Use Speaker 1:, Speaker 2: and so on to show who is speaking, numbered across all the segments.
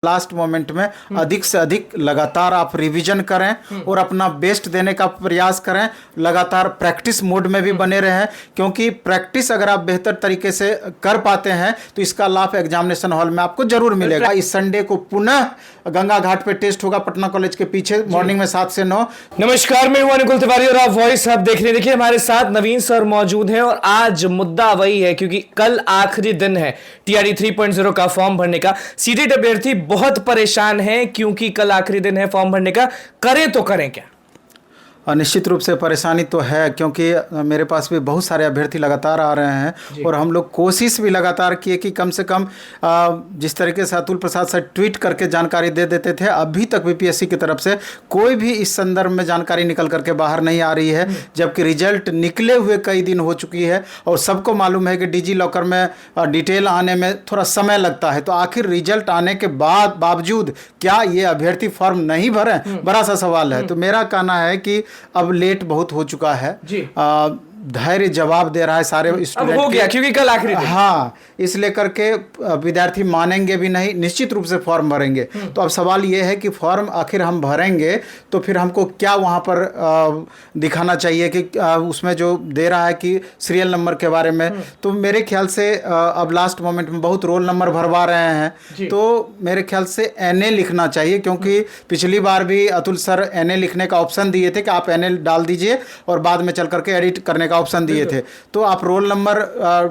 Speaker 1: Last moment में अधिक से अधिक लगातार आप रिवीजन करें और अपना बेस्ट देने का प्रयास करें। लगातार प्रैक्टिस मोड में भी बने रहें, क्योंकि प्रैक्टिस अगर आप बेहतर तरीके से कर पाते हैं तो इसका लाभ एग्जामिनेशन हॉल में आपको जरूर मिलेगा। इस संडे को पुनः गंगा घाट पे टेस्ट होगा पटना कॉलेज के पीछे, मॉर्निंग में 7 से 9।
Speaker 2: नमस्कार, मैं हूं अनुकुल तिवारी और आप वॉइस हब देख रहे हैं। देखिए हमारे साथ नवीन सर मौजूद हैं और आज मुद्दा वही है क्योंकि कल आखिरी दिन है टीआरई 3.0 का फॉर्म भरने का। सीटेट अभ्यर्थी बहुत परेशान हैं क्योंकि कल आखिरी दिन है फॉर्म भरने का। करें तो करें क्या?
Speaker 1: निश्चित रूप से परेशानी तो है, क्योंकि मेरे पास भी बहुत सारे अभ्यर्थी लगातार आ रहे हैं और हम लोग कोशिश भी लगातार किए कि कम से कम जिस तरीके से अतुल प्रसाद सर ट्वीट करके जानकारी दे देते थे, अभी तक बीपीएससी की तरफ से कोई भी इस संदर्भ में जानकारी निकल करके बाहर नहीं आ रही है, जबकि रिजल्ट निकले हुए कई दिन हो चुकी है और सबको मालूम है कि डिजी लॉकर में डिटेल आने में थोड़ा समय लगता है। तो आखिर रिजल्ट आने के बावजूद क्या ये अभ्यर्थी फॉर्म नहीं भरे, बड़ा सा सवाल है। तो मेरा कहना है कि अब लेट बहुत हो चुका है। धैर्य जवाब दे रहा है सारे स्टूडेंट।
Speaker 2: हो गया क्योंकि कल आखिरी दिन।
Speaker 1: हाँ, इसलिए करके विद्यार्थी मानेंगे भी नहीं, निश्चित रूप से फॉर्म भरेंगे। तो अब सवाल ये है कि फॉर्म आखिर हम भरेंगे तो फिर हमको क्या वहाँ पर दिखाना चाहिए कि उसमें जो दे रहा है कि सीरियल नंबर के बारे में। तो मेरे ख्याल से अब लास्ट मोमेंट में बहुत रोल नंबर भरवा रहे हैं, तो मेरे ख्याल से एनए लिखना चाहिए, क्योंकि पिछली बार भी अतुल सर एनए लिखने का ऑप्शन दिए थे कि आप एनए डाल दीजिए और बाद में चल करके एडिट करने का ऑप्शन दिए थे। तो आप रोल नंबर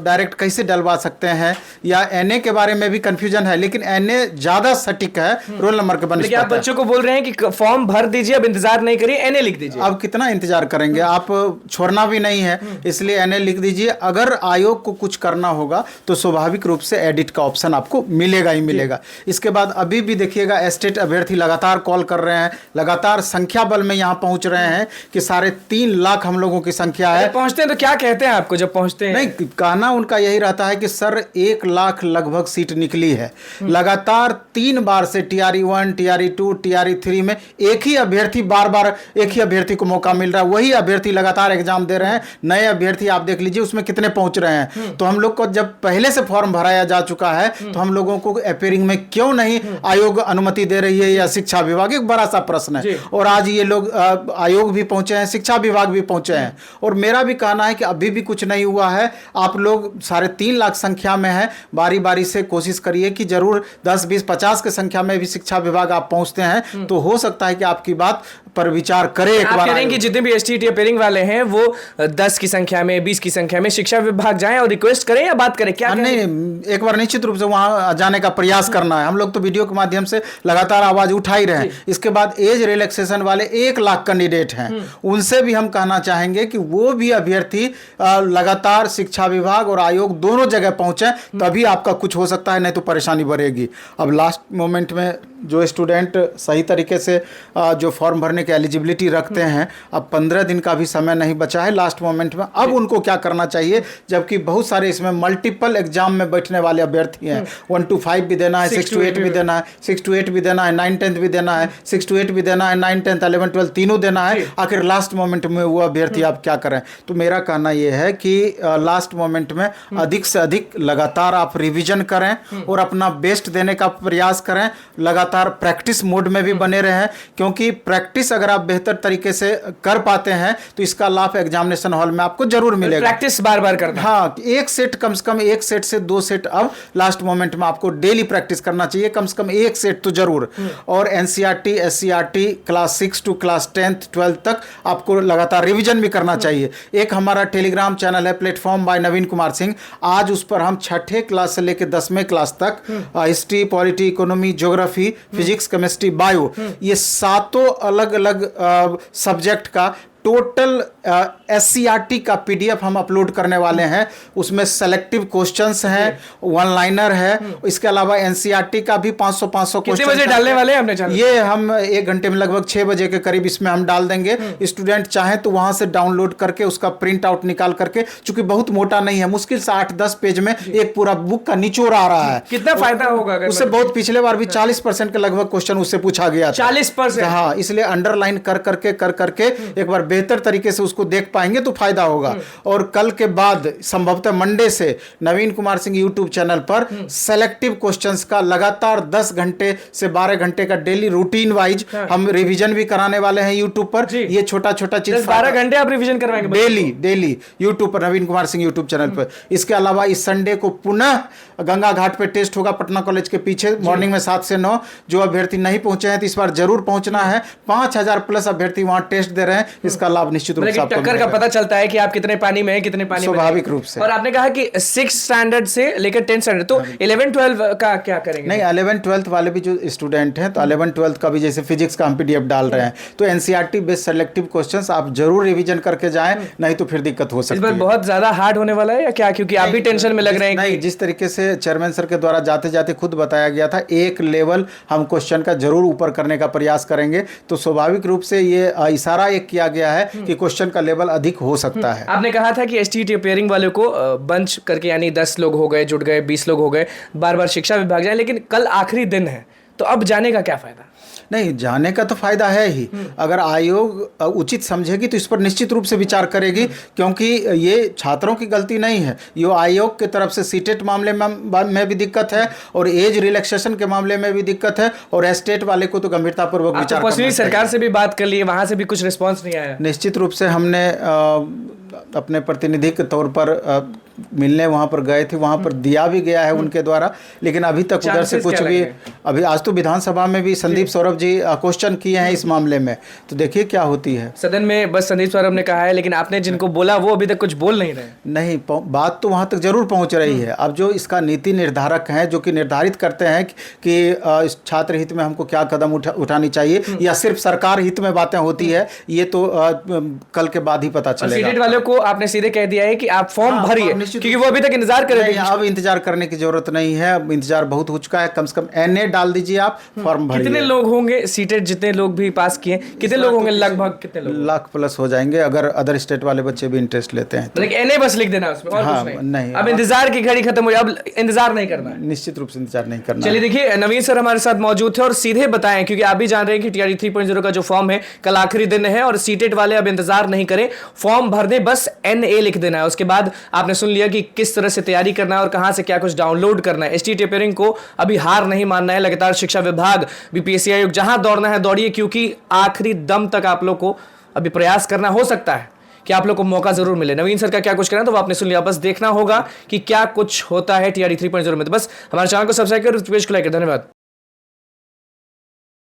Speaker 1: डायरेक्ट कैसे डलवा सकते हैं, या एनए के बारे में भी कंफ्यूजन है, लेकिन एनए ज्यादा सटीक है रोल नंबर के बनने।
Speaker 2: आप बच्चों को बोल रहे हैं कि फॉर्म भर दीजिए, अब इंतजार नहीं करिए, एनए लिख दीजिए।
Speaker 1: अब कितना इंतजार करेंगे, आप छोड़ना भी नहीं है, इसलिए एनए लिख दीजिए। अगर आयोग को कुछ करना होगा तो स्वाभाविक रूप से एडिट का ऑप्शन आपको मिलेगा ही मिलेगा। इसके बाद अभी भी देखिएगा स्टेट अभ्यर्थी लगातार कॉल कर रहे हैं, लगातार संख्या बल में यहां पहुंच रहे हैं कि 3.5 लाख हम लोगों की संख्या है।
Speaker 2: पहुंचते हैं तो क्या कहते हैं आपको जब पहुंचते हैं?
Speaker 1: नहीं, कहना उनका यही रहता है कि सर 1 लाख लगभग सीट निकली है। लगातार 3 बार से टीआरई 1, टीआरई 2, टीआरई 3 में एक ही अभ्यर्थी बार एक ही अभ्यर्थी को मौका मिल रहा है, वही अभ्यर्थी लगातार एग्जाम दे रहे हैं। नए अभ्यर्थी आप देख लीजिए उसमें कितने पहुंच रहे हैं। तो हम लोग को जब पहले से फॉर्म भराया जा चुका है तो हम लोगों को अपेयरिंग में क्यों नहीं आयोग अनुमति दे रही है, या शिक्षा विभाग, एक बड़ा सा प्रश्न है। और आज ये लोग आयोग भी पहुंचे हैं, शिक्षा विभाग भी पहुंचे हैं, और मेरा भी कहना है कि अभी भी कुछ नहीं हुआ है। आप लोग 3.5 लाख संख्या में है, बारी बारी से कोशिश करिए कि जरूर 10, 20, 50 की संख्या में भी शिक्षा विभाग आप पहुंचते हैं तो हो सकता है कि आपकी बात पर विचार करे एक बार।
Speaker 2: करेंगे जितने भी एसटीटी अपेयरिंग वाले हैं वो 10 की संख्या में, 20 की संख्या में शिक्षा विभाग जाएं और रिक्वेस्ट करें या बात करें? क्या
Speaker 1: नहीं, एक बार निश्चित रूप से वहां जाने का प्रयास करना है। हम लोग तो वीडियो के माध्यम से लगातार आवाज उठा ही रहे हैं। इसके बाद एज रिलैक्सेशन वाले 1 लाख कैंडिडेट हैं, उनसे भी हम कहना चाहेंगे कि वो भी अभ्यर्थी लगातार शिक्षा विभाग और आयोग दोनों जगह पहुंचे, तभी आपका कुछ हो सकता है, नहीं तो परेशानी बढ़ेगी। अब लास्ट मोमेंट में जो स्टूडेंट सही तरीके से जो फॉर्म भरने की एलिजिबिलिटी रखते हैं, अब 15 दिन का भी समय नहीं बचा है लास्ट मोमेंट में। अब उनको क्या करना चाहिए, जबकि बहुत सारे इसमें मल्टीपल एग्जाम में बैठने वाले अभ्यर्थी हैं। 1 to 5 भी देना है, 6 to 8 भी देना है, 6 to 8 भी देना है, 9, 10 भी देना है, 6 to 8 भी देना है, 9, 10, 11, 12 तीनों देना है। आखिर लास्ट मोमेंट में वो अभ्यर्थी आप क्या करें? तो मेरा कहना यह है कि लास्ट मोमेंट में अधिक से अधिक लगातार आप रिवीजन करें और अपना बेस्ट देने का प्रयास करें। लगातार प्रैक्टिस मोड में भी बने रहें, क्योंकि प्रैक्टिस अगर आप बेहतर तरीके से कर पाते हैं तो इसका लाभ एग्जामिनेशन हॉल में आपको जरूर मिलेगा।
Speaker 2: प्रैक्टिस बार बार करना।
Speaker 1: हाँ, एक सेट कम से कम 1 सेट से 2 सेट अब लास्ट मोमेंट में आपको डेली प्रैक्टिस करना चाहिए, कम से कम 1 सेट तो जरूर। और NCERT, SCERT class 6 to class 10th 12th तक आपको लगातार रिवीजन भी करना चाहिए। एक हमारा टेलीग्राम चैनल है प्लेटफॉर्म बाय नवीन कुमार सिंह, आज उस पर हम 6ठे क्लास से लेकर 10वें क्लास तक history, polity, economy, geography, physics, chemistry, bio, ये 7 अलग अलग सब्जेक्ट का टोटल एससीईआरटी का पीडीएफ हम अपलोड करने वाले हैं। उसमें सेलेक्टिव क्वेश्चंस हैं, 1 लाइनर है, इसके अलावा एनसीईआरटी का भी 500
Speaker 2: कितने बजे डालने वाले हैं हमने चैनल?
Speaker 1: ये हम 1 घंटे में लगभग 6 बजे के करीब इसमें हम डाल देंगे। स्टूडेंट चाहे तो वहां से डाउनलोड करके उसका प्रिंट आउट निकाल करके, चूंकि बहुत मोटा नहीं है, मुश्किल से 8-10 पेज में एक पूरा बुक का निचोड़ आ रहा है।
Speaker 2: कितना फायदा होगा
Speaker 1: उससे? बहुत, पिछले बार भी 40% के लगभग क्वेश्चन उससे पूछा गया था।
Speaker 2: 40%?
Speaker 1: हाँ, इसलिए अंडरलाइन कर करके एक बार बेहतर तरीके से उसको देख पाएंगे तो फायदा होगा। और कल के बाद संभवतः मंडे से नवीन कुमार सिंह यूट्यूब चैनल पर सेलेक्टिव क्वेश्चंस का लगातार 10 घंटे से 12 घंटे का डेली रूटीन वाइज हम रिवीजन भी कराने वाले हैं यूट्यूब पर। ये छोटा छोटा चीज
Speaker 2: 12 घंटे आप रिवीजन करवाएंगे
Speaker 1: डेली यूट्यूब पर, नवीन कुमार सिंह यूट्यूब चैनल पर। इसके अलावा इस संडे को पुनः गंगा घाट पे टेस्ट होगा पटना कॉलेज के पीछे मॉर्निंग में 7 से 9। जो अभ्यर्थी नहीं पहुंचे हैं तो इस बार जरूर पहुंचना है। 5000 प्लस अभ्यर्थी वहां टेस्ट दे रहे हैं। इसका लाभ निश्चित रूप से आपको
Speaker 2: टक्कर का पता चलता है कि आप कितने पानी में हैं, कितने पानी में
Speaker 1: स्वाभाविक रूप से।
Speaker 2: और आपने कहा कि 6 स्टैंडर्ड से लेकर 10 स्टैंडर्ड, तो 11-12 का क्या करेंगे?
Speaker 1: नहीं, 11-12 वाले भी जो स्टूडेंट हैं तो 11-12 का भी जैसे फिजिक्स का हम पीडीएफ डाल रहे हैं तो एनसीईआरटी बेस्ड सेलेक्टिव क्वेश्चंस आप जरूर रिवीजन करके जाएं, नहीं तो फिर दिक्कत हो सकती है।
Speaker 2: इस बार बहुत ज्यादा हार्ड होने वाला है या क्या? क्योंकि आप भी टेंशन में लग रहे हैं।
Speaker 1: नहीं, जिस तरीके से चेयरमैन सर के द्वारा जाते जाते खुद बताया गया था, एक लेवल हम क्वेश्चन का जरूर ऊपर करने का प्रयास करेंगे, तो स्वाभाविक रूप से ये इशारा एक किया गया है कि क्वेश्चन का लेवल अधिक हो सकता है।
Speaker 2: आपने कहा था कि एसटीईटी अपियरिंग वालों को बंच करके, यानी 10 लोग हो गए, जुट गए, 20 लोग हो गए, बार बार शिक्षा विभाग जाए, लेकिन कल आखिरी दिन है तो अब जाने का क्या फायदा?
Speaker 1: नहीं, जाने का तो फायदा है ही। अगर आयोग उचित समझेगी तो इस पर निश्चित रूप से विचार करेगी, क्योंकि ये छात्रों की गलती नहीं है, ये आयोग की तरफ से सीटेट मामले में भी दिक्कत है और एज रिलैक्सेशन के मामले में भी दिक्कत है, और एस्टेट वाले को तो गंभीरतापूर्वक विचार करना चाहिए।
Speaker 2: सरकार से भी बात कर ली, वहां से भी कुछ रिस्पॉन्स नहीं आया।
Speaker 1: निश्चित रूप से हमने अपने प्रतिनिधि के तौर पर मिलने वहाँ पर गए थे, वहाँ पर दिया भी गया है उनके द्वारा, लेकिन अभी तक उधर से कुछ भी, अभी आज तो विधानसभा में भी संदीप सौरभ जी क्वेश्चन किए हैं इस मामले में, तो देखिए क्या होती है।
Speaker 2: सदन में बस संदीप सौरभ ने कहा है, लेकिन आपने जिनको बोला वो अभी तक कुछ बोल नहीं रहे।
Speaker 1: नहीं, बात तो वहाँ तक जरूर पहुँच रही है। अब जो इसका नीति निर्धारक हैं, जो कि निर्धारित करते हैं कि छात्र हित में हमको क्या कदम उठानी चाहिए या सिर्फ सरकार हित में बातें होती है, ये तो कल के बाद ही पता चलेगा।
Speaker 2: सीटेट वालों को आपने सीधे कह दिया है कि आप फॉर्म भरिए, क्योंकि वो अभी तक इंतजार कर रहे थे।
Speaker 1: अब इंतजार करने की जरूरत नहीं है, अब इंतजार बहुत हो चुका है। कम से कम एनए डाल दीजिए, आप फॉर्म भरिए।
Speaker 2: कितने लोग होंगे सीटेट, जितने लोग भी पास किए, कितने लोग होंगे? लगभग कितने लोग?
Speaker 1: लाख प्लस हो जाएंगे, अगर अदर स्टेट वाले बच्चे भी इंटरेस्ट लेते हैं तो।
Speaker 2: एनए बस लिख देना उसमें, और
Speaker 1: हाँ,
Speaker 2: कुछ
Speaker 1: नहीं।
Speaker 2: अब इंतजार की घड़ी खत्म हो गई, अब इंतजार नहीं करना है।
Speaker 1: निश्चित रूप से इंतजार नहीं करना।
Speaker 2: चलिए देखिए, नवीन सर हमारे साथ मौजूद थे और सीधे बताएं, क्योंकि आप भी जान रहे हैं कि टीआरई 3.0 का जो फॉर्म है कल आखिरी दिन है, और सीटेट वाले अब इंतजार नहीं करें, फॉर्म भर दें, बस एनए लिख देना है। उसके बाद आपने सुन लिया कि किस तरह से तैयारी करना है और कहां से क्या कुछ डाउनलोड करना है। एसटीईटी अपियरिंग को अभी हार नहीं मानना है, लगातार शिक्षा विभाग, बीपीएससी आयोग, जहां दौड़ना है दौड़िए, क्योंकि आखिरी दम तक आप लोग को अभी प्रयास करना। हो सकता है कि आप लोग को मौका जरूर मिले। नवीन सर का क्या कुछ करना है तो वो आपने सुन लिया, बस देखना होगा कि क्या कुछ होता है टीआरई 3.0 में। तो बस हमारे चैनल को सब्सक्राइब करो, पेज को लाइक करो। धन्यवाद।